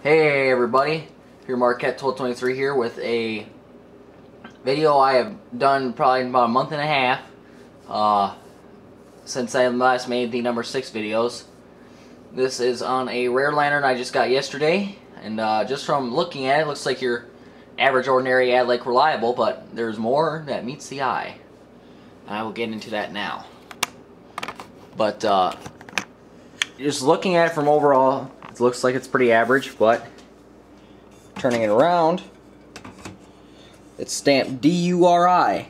Hey everybody, here Marquette 1223 here with a video I have done probably in about a month and a half since I last made the number 6 videos. This is on a rare lantern I just got yesterday, and just from looking at it, looks like your average ordinary Adlake reliable, but there's more that meets the eye. I will get into that now. But just looking at it from overall, it looks like it's pretty average, but turning it around, it's stamped DURI.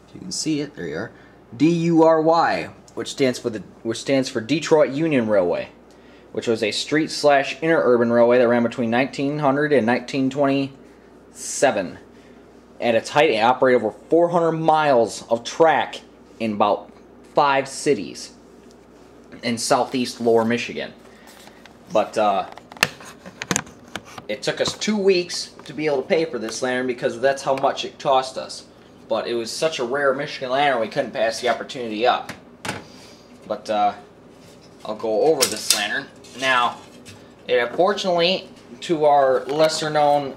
If you can see it, there you are. DURY, which stands for Detroit Union Railway, which was a street/interurban railway that ran between 1900 and 1927. At its height, it operated over 400 miles of track in about 5 cities in southeast lower Michigan. But it took us 2 weeks to be able to pay for this lantern because that's how much it cost us. But it was such a rare Michigan lantern we couldn't pass the opportunity up. But I'll go over this lantern. Now, it unfortunately, to our lesser known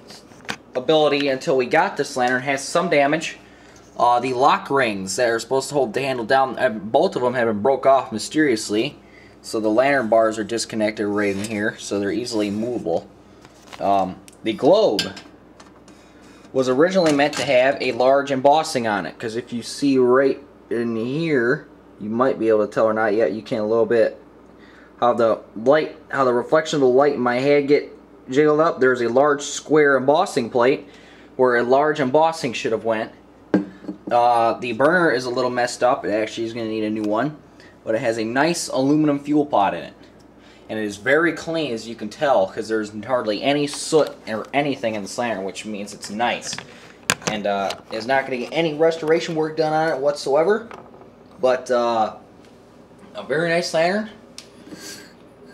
ability until we got this lantern, has some damage. The lock rings that are supposed to hold the handle down, both of them have been broke off mysteriously. So the lantern bars are disconnected right in here, so they're easily movable. The globe was originally meant to have a large embossing on it, because if you see right in here, you might be able to tell or not yet, you can a little bit, how the reflection of the light in my head get jiggled up. There's a large square embossing plate where a large embossing should have went. The burner is a little messed up. It actually is going to need a new one. But it has a nice aluminum fuel pod in it. And it is very clean, as you can tell, because there's hardly any soot or anything in this lantern, which means it's nice. And there's not going to get any restoration work done on it whatsoever. But a very nice lantern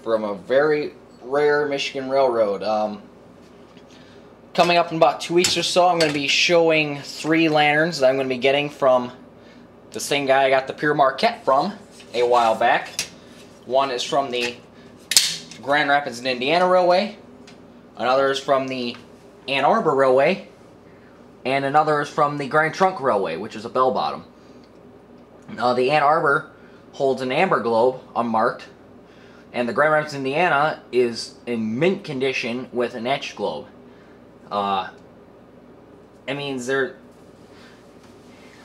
from a very rare Michigan railroad. Coming up in about 2 weeks or so, I'm going to be showing 3 lanterns that I'm going to be getting from the same guy I got the Pure Marquette from a while back. One is from the Grand Rapids and Indiana Railway, another is from the Ann Arbor Railway, and another is from the Grand Trunk Railway, which is a bell bottom. The Ann Arbor holds an amber globe, unmarked, and the Grand Rapids, Indiana is in mint condition with an etched globe. It means they're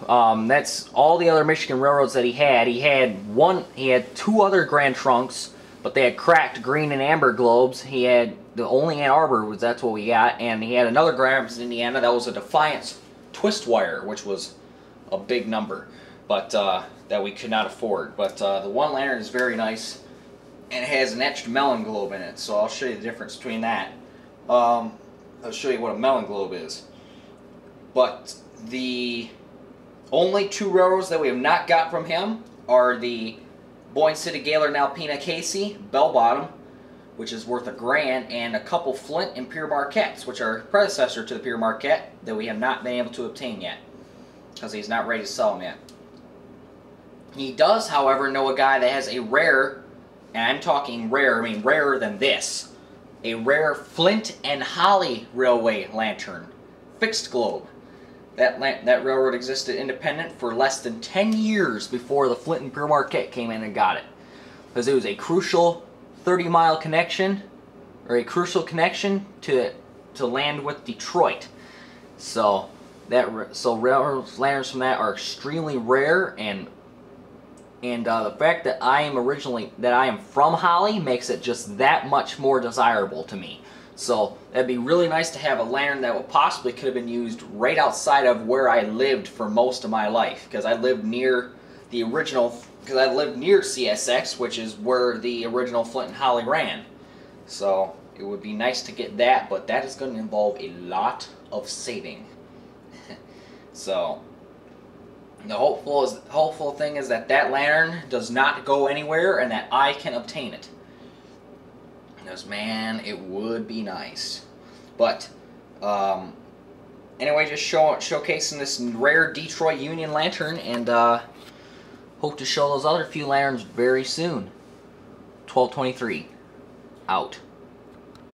that's all the other Michigan railroads that he had. He had 2 other Grand Trunks, but they had cracked green and amber globes. He had the only Ann Arbor, that's what we got, and he had another Grand Rapids, Indiana that was a Defiance twist wire, which was a big number, but that we could not afford. But the one lantern is very nice, and it has an etched melon globe in it, so I'll show you the difference between that. I'll show you what a melon globe is. But the only 2 railroads that we have not got from him are the Boyne City Gaylord and Alpena Casey bell bottom, which is worth $1,000, and a couple Flint and Pure Marquettes, which are predecessor to the Pure Marquette, that we have not been able to obtain yet because he's not ready to sell them yet. He does, however, know a guy that has a rare, and I'm talking rare, I mean rarer than this, a rare Flint and Holly Railway lantern, fixed globe. That railroad existed independent for less than 10 years before the Flint and Pure Marquette came in and got it, because it was a crucial 30-mile connection, or a crucial connection to land with Detroit. So railroad lanterns from that are extremely rare, and the fact that I am from Holly makes it just that much more desirable to me. So that'd be really nice to have a lantern that possibly could have been used right outside of where I lived for most of my life, because I lived near the original, because I lived near CSX, which is where the original Flint and Holly ran. So it would be nice to get that, but that is going to involve a lot of saving. So the hopeful thing is that lantern does not go anywhere and that I can obtain it. Because, man, it would be nice. But, anyway, just showcasing this rare Detroit Union lantern, and hope to show those other few lanterns very soon. 1223. Out.